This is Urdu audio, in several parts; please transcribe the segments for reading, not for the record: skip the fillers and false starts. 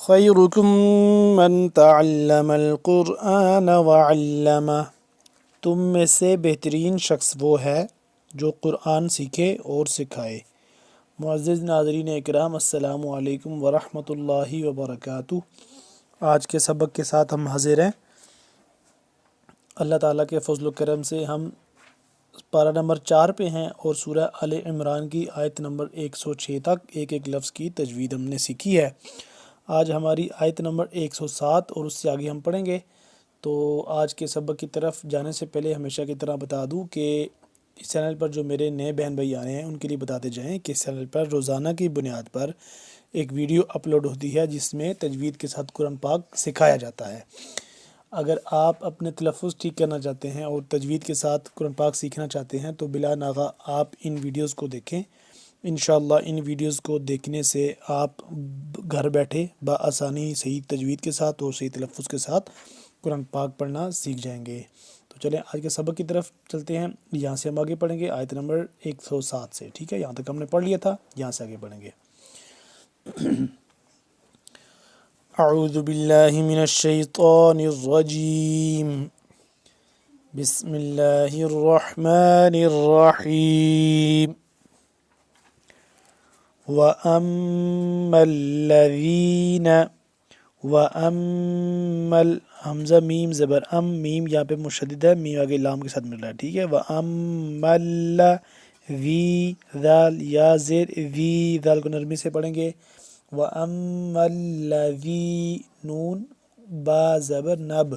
خیرکم من تعلم القرآن وعلمہ، تم میں سے بہترین شخص وہ ہے جو قرآن سیکھے اور سکھائے۔ معزز ناظرین اکرام، السلام علیکم ورحمۃ اللہ وبرکاتہ۔ آج کے سبق کے ساتھ ہم حاضر ہیں۔ اللہ تعالیٰ کے فضل و کرم سے ہم پارہ نمبر 4 پہ ہیں اور سورہ آل عمران کی آیت نمبر 106 تک ایک ایک لفظ کی تجوید ہم نے سیکھی ہے۔ آج ہماری آیت نمبر 107 اور اس سے آگے ہم پڑھیں گے۔ تو آج کے سبق کی طرف جانے سے پہلے ہمیشہ کی طرح بتا دوں کہ اس چینل پر جو میرے نئے بہن بھائی آ رہے ہیں ان کے لیے بتاتے جائیں کہ اس چینل پر روزانہ کی بنیاد پر ایک ویڈیو اپلوڈ ہوتی ہے جس میں تجوید کے ساتھ قرآن پاک سکھایا جاتا ہے۔ اگر آپ اپنے تلفظ ٹھیک کرنا چاہتے ہیں اور تجوید کے ساتھ قرآن پاک سیکھنا چاہتے ہیں تو بلا ناغہ آپ ان ویڈیوز کو دیکھیں۔ انشاءاللہ ان ویڈیوز کو دیکھنے سے آپ گھر بیٹھے بآسانی صحیح تجوید کے ساتھ اور صحیح تلفظ کے ساتھ قرآن پاک پڑھنا سیکھ جائیں گے۔ تو چلیں آج کے سبق کی طرف چلتے ہیں۔ یہاں سے ہم آگے پڑھیں گے آیت نمبر 107 سے، ٹھیک ہے؟ یہاں تک ہم نے پڑھ لیا تھا، یہاں سے آگے پڑھیں گے۔ اعوذ باللہ من الشیطان الرجیم، بسم اللہ الرحمن الرحیم۔ وَأَمَّا الَّذِينَ حمزہ میم زبر ام، میم یہاں پہ مشدد ہے، میم آگے لام کے ساتھ مل رہا ہے، ٹھیک ہے؟ وَأَمَّا الَّذِي ذال یا زیر ذی، ذال کو نرمی سے پڑھیں گے۔ وَأَمَّا الَّذِي نون با زبر نب،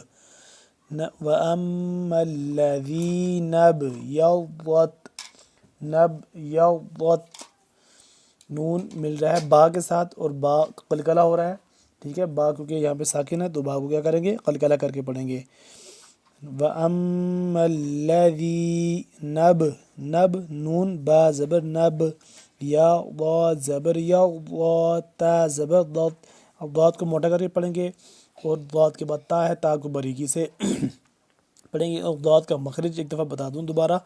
وَأَمَّا الَّذِي نب یضت، نب یضت، نون مل رہا ہے با کے ساتھ اور با قلقلہ ہو رہا ہے، ٹھیک ہے؟ با کیونکہ یہاں پہ ساکن ہے تو با کو کیا کریں گے؟ قلقلہ کر کے پڑھیں گے۔ وَأَمَّا الَّذِي نب، نب نون با زبر نب، یا ضاد زبر یا، تا زبر ضاد، اب ضاد کو موٹا کر کے پڑھیں گے اور ضاد کے بعد تا ہے، تا کو باریکی سے پڑھیں گے۔ اور ضاد کا مخرج ایک دفعہ بتا دوں دوبارہ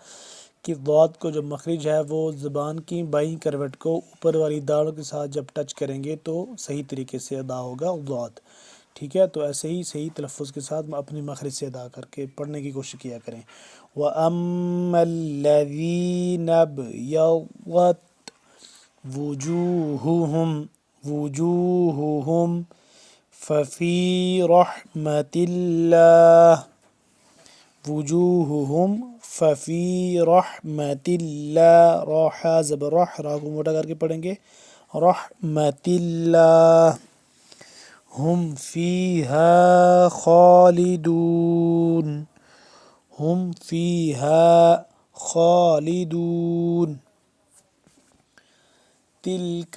کہ ضاد کو جو مخرج ہے وہ زبان کی بائیں کروٹ کو اوپر والی داڑھوں کے ساتھ جب ٹچ کریں گے تو صحیح طریقے سے ادا ہوگا ضاد، ٹھیک ہے؟ تو ایسے ہی صحیح تلفظ کے ساتھ اپنی مخرج سے ادا کر کے پڑھنے کی کوشش کیا کریں۔ وَأَمَّا الَّذِينَ ابْيَضَّتْ وُجُوهُهُمْ، وُجُوهُهُمْ فَفِي رَحْمَةِ اللَّهِ، وجوہہم ففی رحمت اللہ، روحا زبر رح، را کو موٹا کر کے پڑھیں گے، رحمت اللہ، ہم فیہا خالدون، ہم فیہا خالدون۔ تلک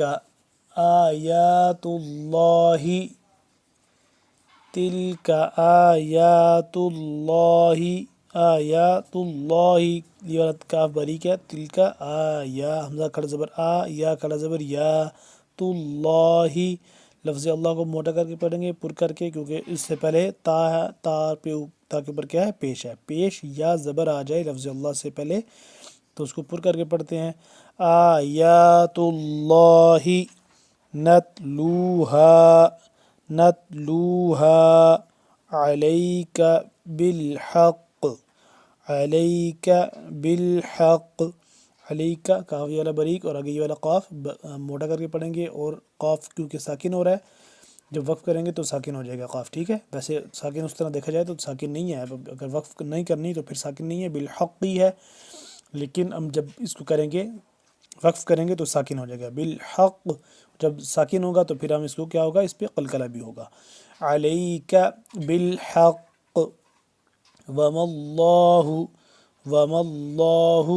آیات اللہ، تلک آیات اللہ، آیات اللہ، یہ والا کاف باریک ہے، تلک آیا، حمزہ کھڑا زبر آ، یا کھڑا زبر یا، تو اللہ، لفظ اللہ کو موٹا کر کے پڑھیں گے، پر کر کے، کیونکہ اس سے پہلے تا ہے، تا کے اوپر کیا ہے؟ پیش ہے، پیش یا زبر آ جائے لفظ اللہ سے پہلے تو اس کو پر کر کے پڑھتے ہیں۔ آیات اللہ نتلوہا، نتلوہا علیک بالحق، علیک بالحق، علیک کاف یہ والا باریک اور آگے یہ والا قاف موٹا کر کے پڑھیں گے، اور قاف کیونکہ ساکن ہو رہا ہے جب وقف کریں گے تو ساکن ہو جائے گا قاف، ٹھیک ہے؟ ویسے ساکن اس طرح دیکھا جائے تو ساکن نہیں ہے، اگر وقف نہیں کرنی تو پھر ساکن نہیں ہے، بالحق ہی ہے، لیکن ہم جب اس کو کریں گے وقف کریں گے تو ساکن ہو جائے گا بالحق، جب ساکن ہوگا تو پھر ہم اس کو کیا ہوگا؟ اس پہ قلقلہ بھی ہوگا۔ علیک بالحق وما اللہ، وما اللہ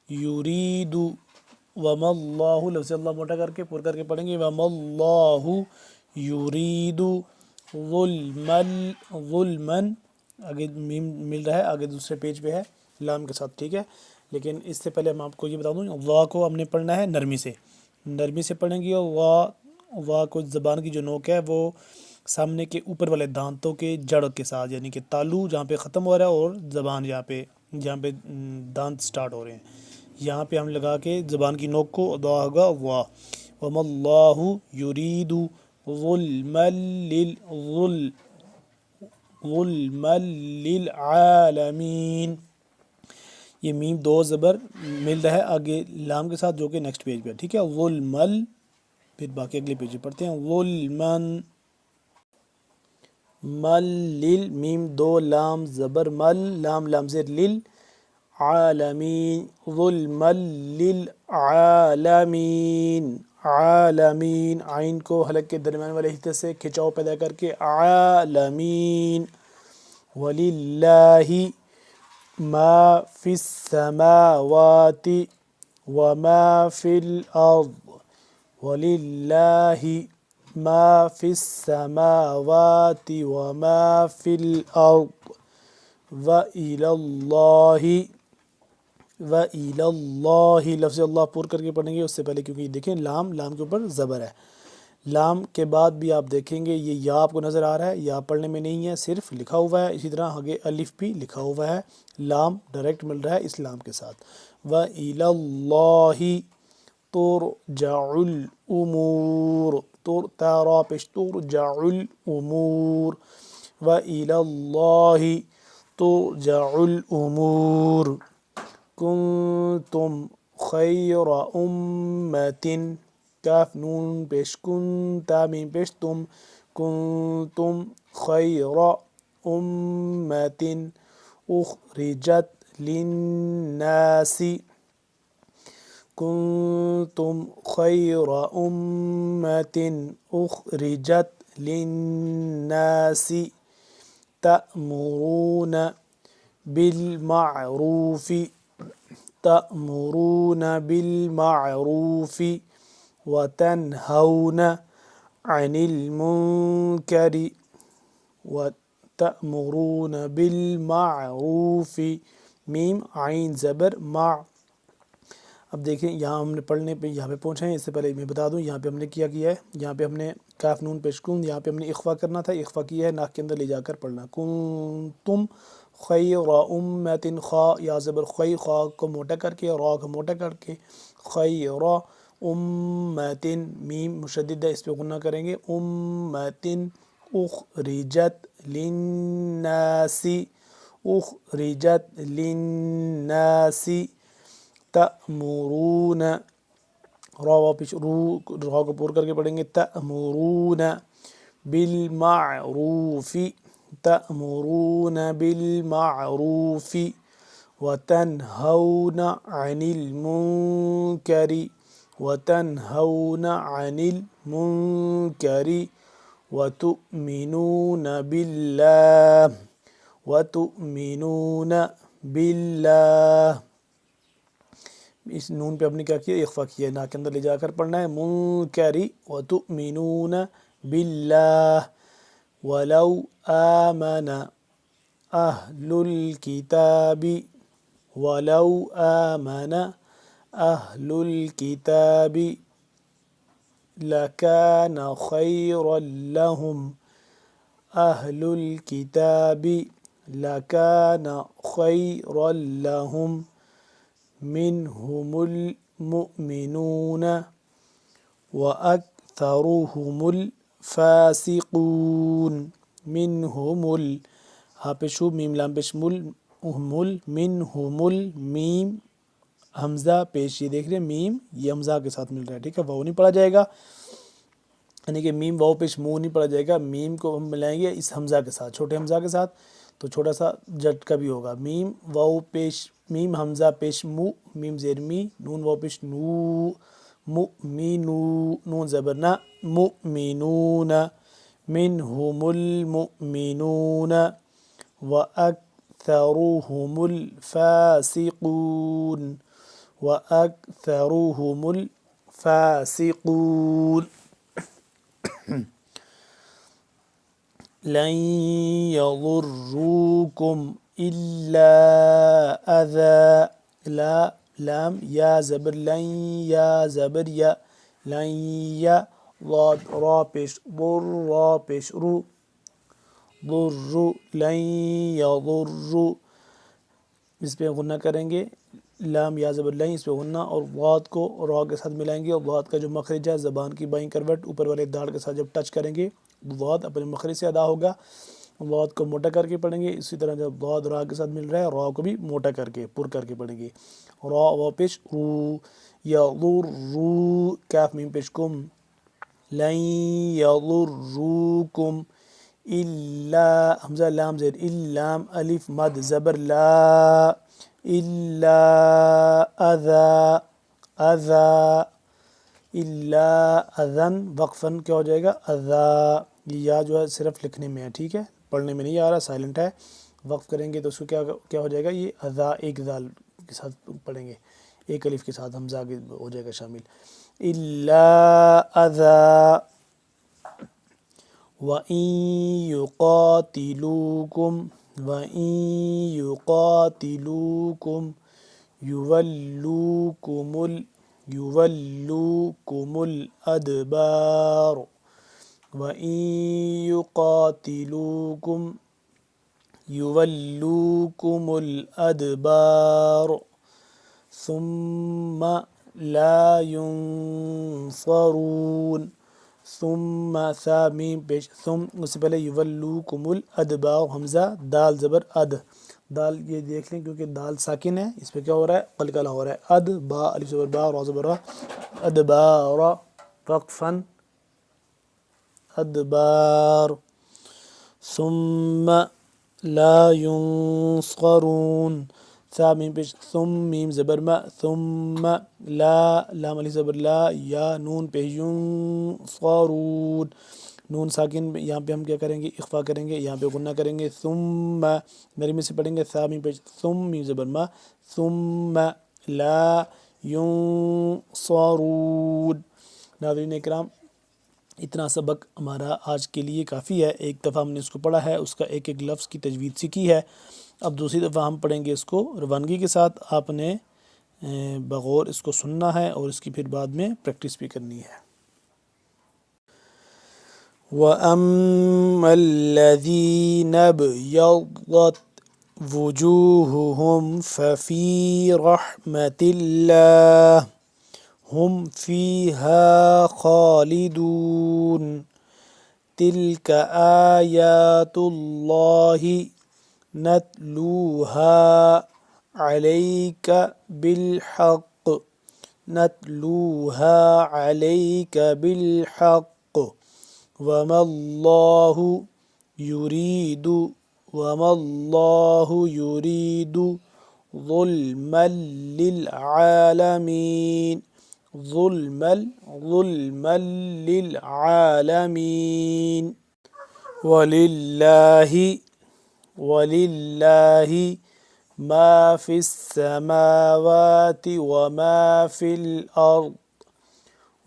یرید، وما اللہ، لفظ اللہ موٹا کر کے پر کر کے پڑھیں گے، وما اللہ یرید ظلما، ظلما آگے میم مل رہا ہے، آگے دوسرے پیج پہ ہے لام کے ساتھ، ٹھیک ہے؟ لیکن اس سے پہلے میں آپ کو یہ بتا دوں وا کو ہم نے پڑھنا ہے نرمی سے، نرمی سے پڑھیں گے، اور وا کو زبان کی جو نوک ہے وہ سامنے کے اوپر والے دانتوں کے جڑ کے ساتھ، یعنی کہ تالو جہاں پہ ختم ہو رہا ہے اور زبان جہاں پہ دانت سٹارٹ ہو رہے ہیں، یہاں پہ ہم لگا کے زبان کی نوک کو ادا ہوگا وا، وما اللہ یرید ظلما ظلما للعالمین. یہ میم دو زبر مل رہا ہے آگے لام کے ساتھ جو کہ نیکسٹ پیج پہ ٹھیک ہے. ظلمل پھر باقی اگلے پیج پہ پڑھتے ہیں. ظلمن مل لل میم دو لام زبر مل لام لام زیر لل عالمین ظلمل للعالمین عالمین عین کو حلق کے درمیان والے حصے سے کھچاؤ پیدا کر کے عالمین. وَلِلَّهِ مَا فِي السَّمَاوَاتِ وَمَا فِي الْأَرْضِ وَلِلَّهِ مَا فِي السَّمَاوَاتِ وَمَا فِي الْأَرْضِ وَإِلَى اللَّهِ لفظ اللہ پور کر کے پڑھیں گے اس سے پہلے کیونکہ دیکھیں لام کے اوپر زبر ہے. لام کے بعد بھی آپ دیکھیں گے یہ یا آپ کو نظر آ رہا ہے, یا پڑھنے میں نہیں ہے صرف لکھا ہوا ہے. اسی طرح آگے الف بھی لکھا ہوا ہے, لام ڈائریکٹ مل رہا ہے اس لام کے ساتھ. وَإِلَى اللَّهِ تُرْجَعُ الْأُمُورُ تارا پیش تُرْجَعُ الْأُمُورُ وَإِلَى اللَّهِ تُرْجَعُ الْأُمُورُ. كُنْتُمْ خَيْرَ أُمَّةٍ کاف نون پیش کن تا میم پیش تم کنتم خیر امت اخرجت للناس کنتم خیر امت اخرجت للناس تأمرون بالمعروف وتنهون عن المنكر وتأمرون بالمعروف میم عین زبر مع. اب دیکھیں یہاں ہم نے پڑھنے پہ یہاں پہ پہنچے ہیں. اس سے پہلے میں بتا دوں یہاں پہ ہم نے کیا ہے, یہاں پہ ہم نے کاف نون پیشکون یہاں پہ ہم نے اخفا کرنا تھا, اخفا کیا ہے ناک کے اندر لے جا کر پڑھنا. کنتم خیر امت خا یا زبر خی خا کو موٹا کر کے را کو موٹا کر کے خیر امت میم مشدد ہے اس پہ غنہ کریں گے امت اخرجت للناس تأمرون را واپس را کو پور کر کے پڑھیں گے تأمرون بالمعروف وتنهون عن المنكر وتؤمنون بالله اس نون پہ ہم نے کیا کیا اخفا کیا ہے, نا کے اندر لے جا کر پڑھنا ہے منکری وتؤمنون بالله ولو آمن أهل الكتاب لكان خيرا لهم منهم المؤمنون وأكثرهم الفاسقون. منهم ہاپشو میم لام پیش مل منهم المیم حمزہ پیش, یہ دیکھ رہے ہیں میم یہ حمزہ کے ساتھ مل رہا ہے ٹھیک ہے. واؤ نہیں پڑھا جائے گا یعنی کہ میم واؤ پیش منہ نہیں پڑھا جائے گا, میم کو ہم ملائیں گے اس حمزہ کے ساتھ چھوٹے حمزہ کے ساتھ تو چھوٹا سا جھٹکا بھی ہوگا. میم واؤ پیش میم حمزہ پیش مو میم زیر می نون واؤ پیش نو مؤمنو نون زبر نا مؤمنون منهم المؤمنون وأكثرهم الفاسقون. لن يضروكم إلا أذى لا لام یا زبر لن یا زبر یا لن یا ضاد را پیش ضر را پیش رو ضر لن یضر اس پہ غنہ کریں گے لام یا زبر لیں، اس پہ غنہ، اور ضاد کو را کے ساتھ ملائیں گے، اور ضاد کا جو مخرج ہے زبان کی بائیں کروٹ اوپر والے داڑھ کے ساتھ جب ٹچ کریں گے ضاد اپنے مخرج سے ادا ہوگا، ضاد کو موٹا کر کے پڑھیں گے، اسی طرح جب ضاد را کے ساتھ مل رہا ہے را کو بھی موٹا کر کے پر کر کے پڑھیں گے، را و پیش رو، یا رو، کاف میم پیش کم، لن یضروکم الا، حمزہ لام زیر، اللام الف مد زبر لا، الا اذا، اذا، الا اذن، وقفن کیا ہو جائے گا اذا، یہ یا جو ہے صرف لکھنے میں ہے، ٹھیک ہے، پڑھنے میں نہیں آ رہا، سائلنٹ ہے، وقف کریں گے تو اس کو کیا ہو جائے گا، یہ اذا ایک ذال کے ساتھ پڑھیں گے، ایک الف کے ساتھ حمزہ آگے ہو جائے گا شامل، الا اذا، وَإِن يُقَاتِلُوكُمْ، وَإِن يُقَاتِلُوكُمْ يُوَلُّوكُمُ الْأَدْبَارَ، وَإِن يُقَاتِلُوكُمْ يُوَلُّوكُمُ الْأَدْبَارَ ثُمَّ لَا يُنصَرُونَ، ثم ثا میم پیش ثم، اس سے پہلے یولوکم الادبار، حمزہ دال زبر اد، دال یہ دیکھ لیں کیونکہ دال ساکن ہے، اس پہ کیا ہو رہا ہے قلقلہ ہو رہا ہے، اد با الف زبر با را زبر را، ادبار وقفا، ادبار، ثم لا ينصرون، ثا میم پیش ثم میم زبر ما، ثم لا لام الف زبر لا، یا نون پہ ینصرون، نون ساکن، یہاں پہ ہم کیا کریں گے اخفا کریں گے، یہاں پہ غنہ کریں گے، ثم نرمی سے پڑھیں گے، ثا میم پیش ثم میم زبر ما، ثم لا ینصرون۔ ناظرین اکرام، اتنا سبق ہمارا آج کے لیے کافی ہے، ایک دفعہ ہم نے اس کو پڑھا ہے، اس کا ایک ایک لفظ کی تجوید سیکھی ہے، اب دوسری دفعہ ہم پڑھیں گے اس کو روانگی کے ساتھ، آپ نے بغور اس کو سننا ہے اور اس کی پھر بعد میں پریکٹس بھی کرنی ہے۔ وَأَمَّا الَّذِينَ ابْيَضَّتْ وُجُوهُهُمْ فَفِي رَحْمَةِ اللَّهِ هُمْ فِيهَا خَالِدُونَ تِلْكَ آيَاتُ اللَّهِ نَتْلُوهَا عَلَيْكَ بِالْحَقِّ، نَتْلُوهَا عَلَيْكَ بِالْحَقِّ، وَمَا اللَّهُ يُرِيدُ ظُلْمًا لِلْعَالَمِينَ، ظُلْمًا لِلْعَالَمِينَ، وَلِلَّهِ مَا فِي السَّمَاوَاتِ وَمَا فِي الْأَرْضِ،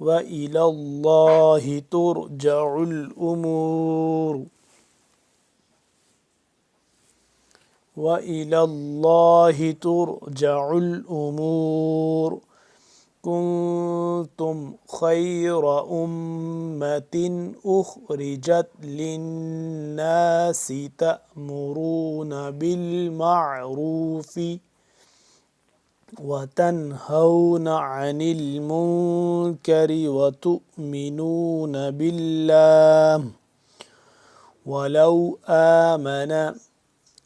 وَإِلَى اللَّهِ تُرْجَعُ الْأُمُورُ، وَإِلَى اللَّهِ تُرْجَعُ الْأُمُورُ، كُنتُمْ خَيْرَ أُمَّةٍ أُخْرِجَتْ لِلنَّاسِ تَأْمُرُونَ بِالْمَعْرُوفِ وَتَنْهَوْنَ عَنِ الْمُنكَرِ وَتُؤْمِنُونَ بِاللَّهِ، وَلَوْ آمَنَ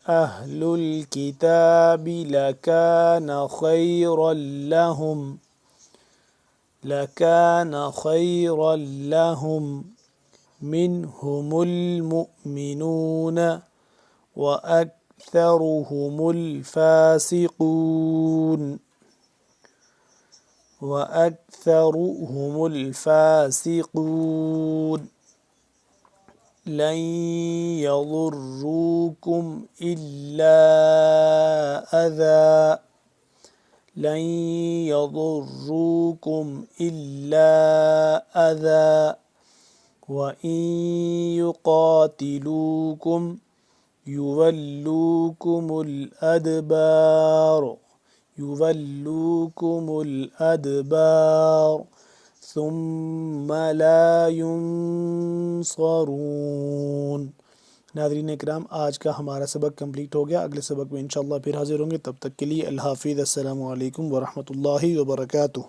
أَهْلُ الْكِتَابِ لَكَانَ خَيْرًا لَهُمْ مِنْهُمُ الْمُؤْمِنُونَ وَأَكْثَرُهُمُ الْفَاسِقُونَ، لَنْ يَضُرُّوكُمْ إِلَّا أَذًى، وَإِنْ يُقَاتِلُوكُمْ يُوَلُّوكُمُ الْأَدْبَارَ ثُمَّ لَا يُنصَرُونَ۔ ناظرین اکرام، آج کا ہمارا سبق کمپلیٹ ہو گیا. اگلے سبق میں انشاءاللہ پھر حاضر ہوں گے. تب تک کے لیے اللہ حافظ. السلام علیکم ورحمۃ اللہ وبرکاتہ.